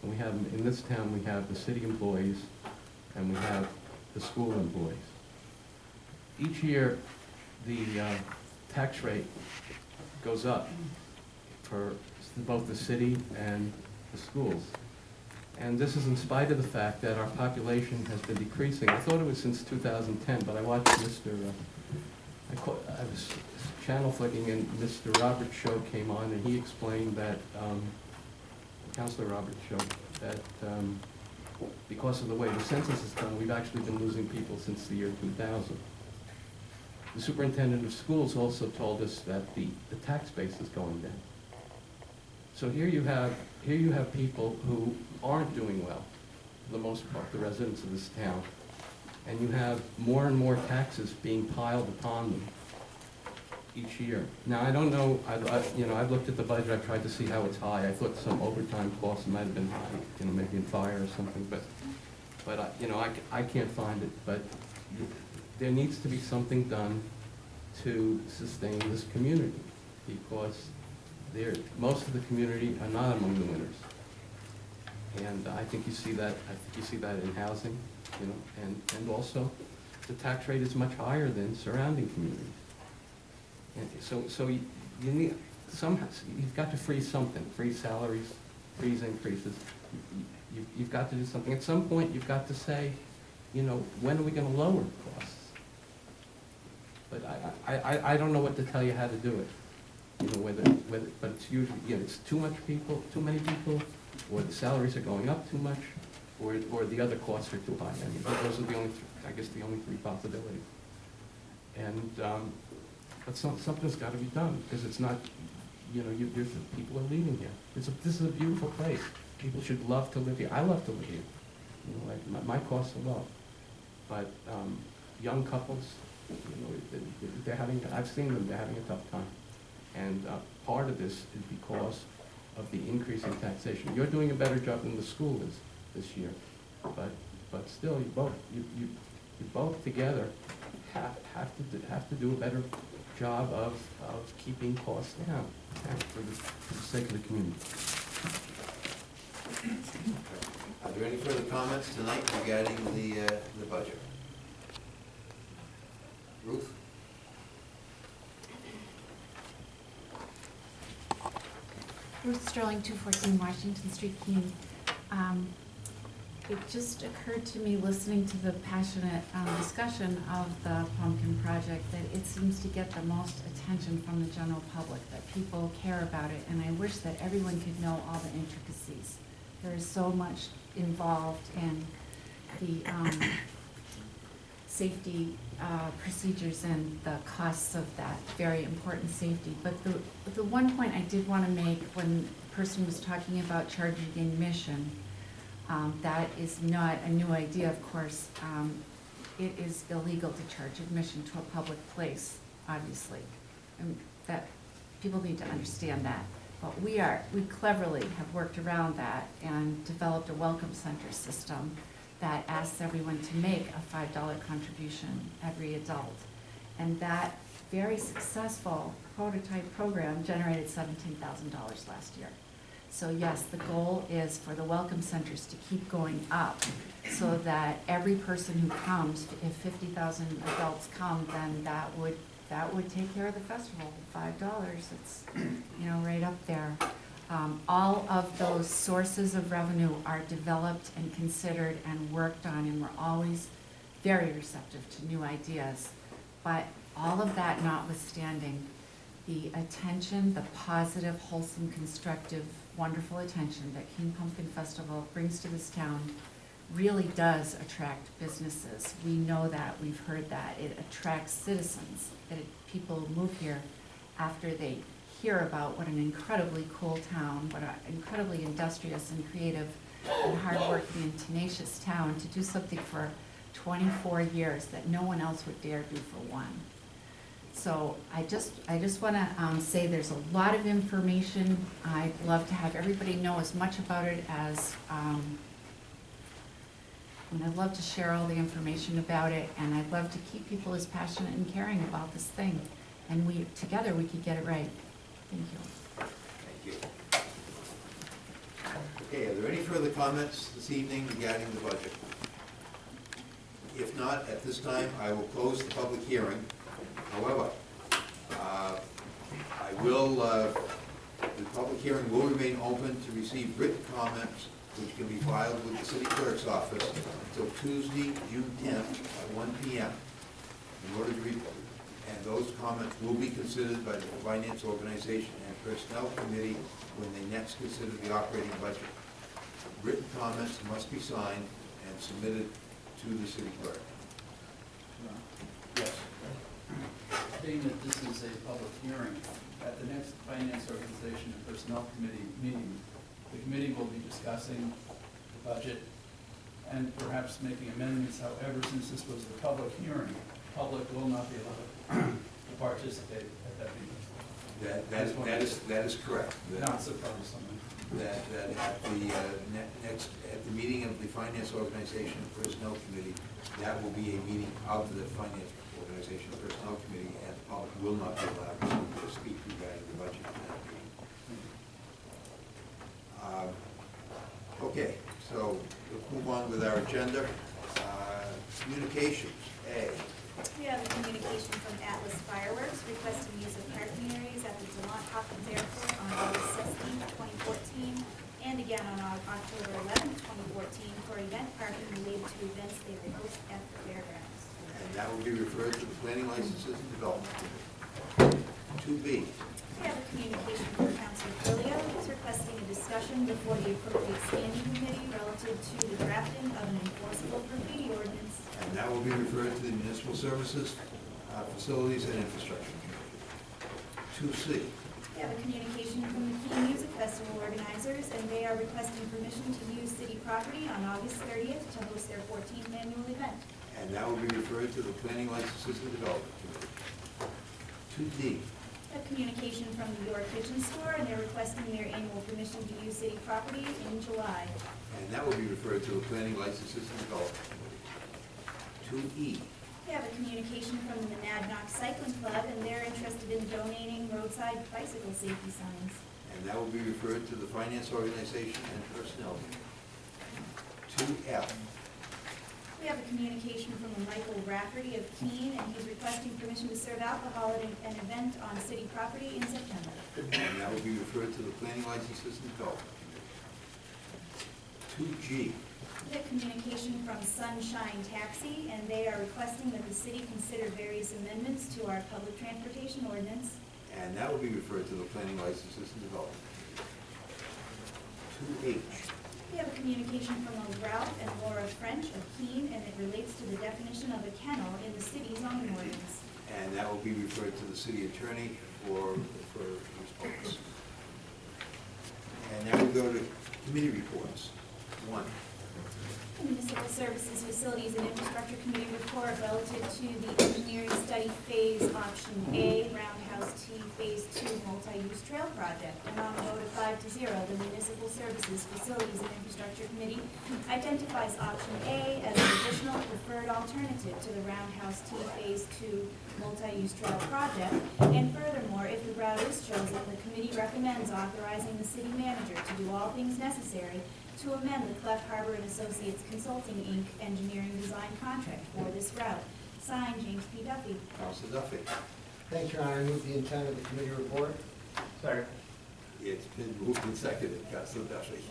And we have, in this town, we have the city employees and we have the school employees. Each year, the tax rate goes up for both the city and the schools. And this is in spite of the fact that our population has been decreasing. I thought it was since 2010, but I watched I was channel flicking and Mr. Roberts' show came on and he explained that, Councilor Roberts' show, that because of the way the census is done, we've actually been losing people since the year 2000. The superintendent of schools also told us that the tax base is going down. So here you have people who aren't doing well, for the most part, the residents of this town, and you have more and more taxes being piled upon them each year. Now, I don't know, I've looked at the budget, I've tried to see how it's high. I thought some overtime costs might have been high, maybe in fire or something, but I can't find it. But there needs to be something done to sustain this community, because most of the community are not among the winners. And I think you see that. In housing, and also the tax rate is much higher than surrounding communities. And so you need you've got to freeze something, freeze salaries, freeze increases. You've got to do something. At some point, you've got to say, when are we going to lower costs? But I don't know what to tell you how to do it. But it's usually, it's too many people, or the salaries are going up too much, or the other costs are too high. I mean, those are the only three possibilities. And but something's got to be done, because it's not, people are leaving here. This is a beautiful place. People should love to live here. I love to live here. My costs are low, but young couples, I've seen them, they're having a tough time. And part of this is because of the increase in taxation. You're doing a better job than the school is this year, but still, you both together have to do a better job of keeping costs down for the sake of the community. Are there any further comments tonight regarding the budget? Ruth? Ruth Sterling, 214 Washington Street, Keene. It just occurred to me, listening to the passionate discussion of the Pumpkin Project, that it seems to get the most attention from the general public, that people care about it, and I wish that everyone could know all the intricacies. There is so much involved in the safety procedures and the costs of that very important safety. But the one point I did want to make, when the person was talking about charging admission, that is not a new idea, of course. It is illegal to charge admission to a public place, obviously. And that people need to understand that. But we cleverly have worked around that and developed a welcome center system that asks everyone to make a $5 contribution, every adult. And that very successful prototype program generated $17,000 last year. So yes, the goal is for the welcome centers to keep going up, so that every person who comes, if 50,000 adults come, then that would take care of the festival. $5, it's right up there. All of those sources of revenue are developed and considered and worked on, and we're always very receptive to new ideas. But all of that notwithstanding, the attention, the positive, wholesome, constructive, wonderful attention that Keene Pumpkin Festival brings to this town really does attract businesses. We know that, we've heard that. It attracts citizens, people move here after they hear about what an incredibly cool town, what an incredibly industrious and creative and hardworking and tenacious town, to do something for 24 years that no one else would dare do for one. So I just want to say there's a lot of information. I'd love to have everybody know as much about it as, and I'd love to share all the information about it, and I'd love to keep people as passionate and caring about this thing. And together we could get it right. Thank you. Thank you. Okay, are there any further comments this evening regarding the budget? If not, at this time, I will close the public hearing. However, the public hearing will remain open to receive written comments, which can be filed with the city clerk's office until Tuesday, June 10th at 1 p.m. In order to and those comments will be considered by the Finance Organization and Personnel Committee when they next consider the operating budget. Written comments must be signed and submitted to the city clerk. Yes. Being that this is a public hearing, at the next Finance Organization and Personnel Committee meeting, the committee will be discussing the budget and perhaps making amendments. However, since this was the public hearing, the public will not be allowed to participate at that meeting. That is correct. Not surprised. That at the meeting of the Finance Organization and Personnel Committee, that will be a meeting of the Finance Organization and Personnel Committee, and the public will not be allowed to speak regarding the budget at that meeting. Okay, so let's move on with our agenda. Communications, A. We have a communication from Atlas Fireworks requesting use of parking areas at the DeLont Hopkins Airport on August 16, 2014, and again on October 11, 2014, for event parking related to events they will host at the fairgrounds. And that will be referred to the Planning Licenses and Development Committee. 2B. We have a communication from Councilor Filio, who's requesting a discussion before the appropriate standing committee relative to the drafting of an enforceable graffiti ordinance. And that will be referred to the Municipal Services, Facilities and Infrastructure Committee. 2C. We have a communication from the Keene Music Festival organizers, and they are requesting permission to use city property on August 30th to host their 14th annual event. And that will be referred to the Planning Licenses and Development Committee. 2D. A communication from the York Kitchen Store, and they're requesting their annual permission to use city property in July. And that will be referred to the Planning Licenses and Development Committee. 2E. We have a communication from the Monadnock Cycling Club, and they're interested in donating roadside bicycle safety signs. And that will be referred to the Finance Organization and Personnel Committee. 2F. We have a communication from Michael Rafferty of Keene, and he's requesting permission to serve alcohol at an event on city property in September. And that will be referred to the Planning Licenses and Development Committee. 2G. We have communication from Sunshine Taxi, and they are requesting that the city consider various amendments to our public transportation ordinance. And that will be referred to the Planning Licenses and Development Committee. 2H. We have a communication from Ralph and Laura French of Keene, and it relates to the definition of a kennel in the city's zoning ordinance. And that will be referred to the city attorney for response. And now we'll go to committee reports. 1. Municipal Services, Facilities, and Infrastructure Committee report relative to the engineering study phase option A, Roundhouse T phase 2 multi-use trail project. And on a vote of 5-0, the Municipal Services, Facilities, and Infrastructure Committee identifies option A as an additional preferred alternative to the Roundhouse T phase 2 multi-use trail project. And furthermore, if the route is chosen, the committee recommends authorizing the city manager to do all things necessary to amend the Cleft Harbor and Associates Consulting, Inc. engineering design contract for this route. Signed, James P. Duffy. Council Duffy. Thank you, Your Honor. I move the intent of the committee report. Sorry. It's been moved and seconded. Council Duffy.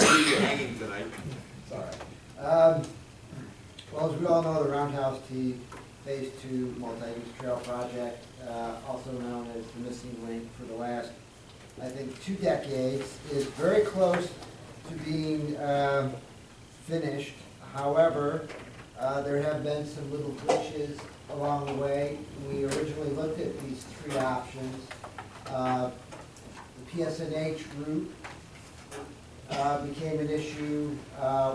You're hanging tonight. Sorry. Well, as we all know, the Roundhouse T Phase 2 multi-use trail project, also known as the missing link for the last, I think, 2 decades, is very close to being finished. However, there have been some little glitches along the way. We originally looked at these 3 options. The PSNH route became an issue.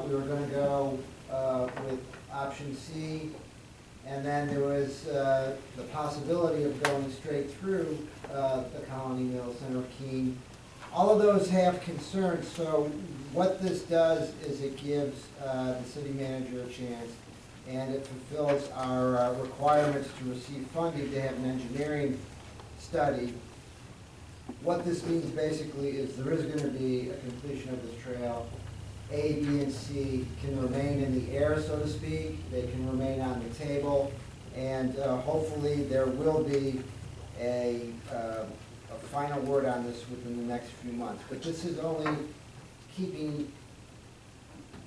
We were going to go with option C, and then there was the possibility of going straight through the Colony Mill, Center of Keene. All of those have concerns, so what this does is it gives the city manager a chance, and it fulfills our requirements to receive funding to have an engineering study What this means basically is there is gonna be a completion of this trail. A, B, and C can remain in the air, so to speak. They can remain on the table. And hopefully there will be a final word on this within the next few months. But this is only keeping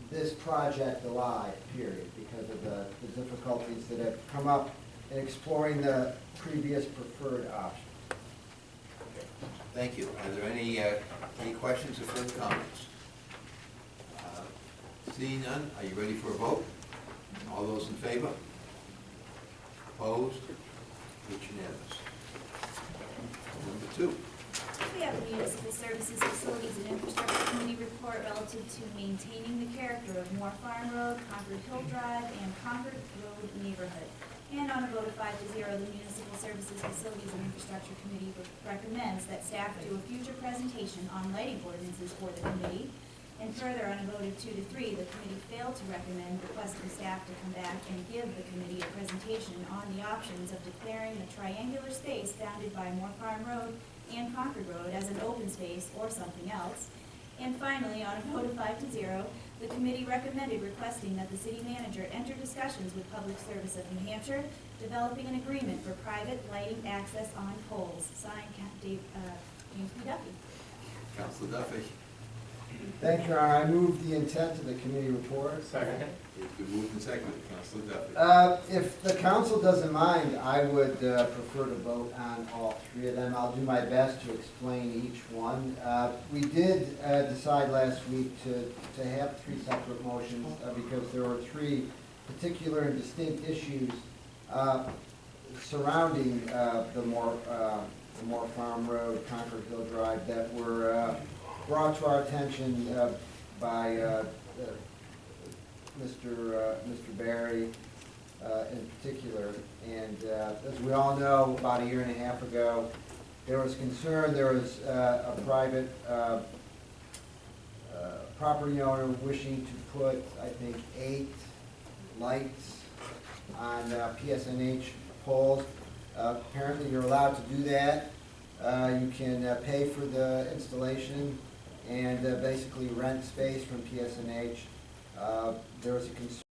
this project alive, period, because of the difficulties that have come up in exploring the previous preferred option. Thank you. Are there any questions or further comments? Seeing none, are you ready for a vote? All those in favor? Opposed? It's unanimous. Number 2. We have a Municipal Services, Facilities, and Infrastructure Committee report relative to maintaining the character of Moore Farm Road, Concord Hill Drive, and Concord Road neighborhood. And on a vote of 5-0, the Municipal Services, Facilities, and Infrastructure Committee recommends that staff do a future presentation on lighting ordinances for the committee. And further, on a vote of 2-3, the committee failed to recommend requesting staff to come back and give the committee a presentation on the options of declaring the triangular space bounded by Moore Farm Road and Concord Road as an open space or something else. And finally, on a vote of 5-0, the committee recommended requesting that the city manager enter discussions with Public Service of New Hampshire, developing an agreement for private lighting access on poles. Signed, James P. Duffy. Councilor Duffy. Thank you, Your Honor. I move the intent of the committee report. Second. It's been moved and seconded. Councilor Duffy. If the council doesn't mind, I would prefer to vote on all 3 of them. I'll do my best to explain each one. We did decide last week to have 3 separate motions because there were 3 particular and distinct issues surrounding the Moore Farm Road, Concord Hill Drive that were brought to our attention by Mr. Barry in particular. And as we all know, about a year and a half ago, there was concern, there was a private property owner wishing to put, I think, 8 lights on PSNH poles. Apparently, you're allowed to do that. You can pay for the installation and basically rent space from PSNH. There was a concern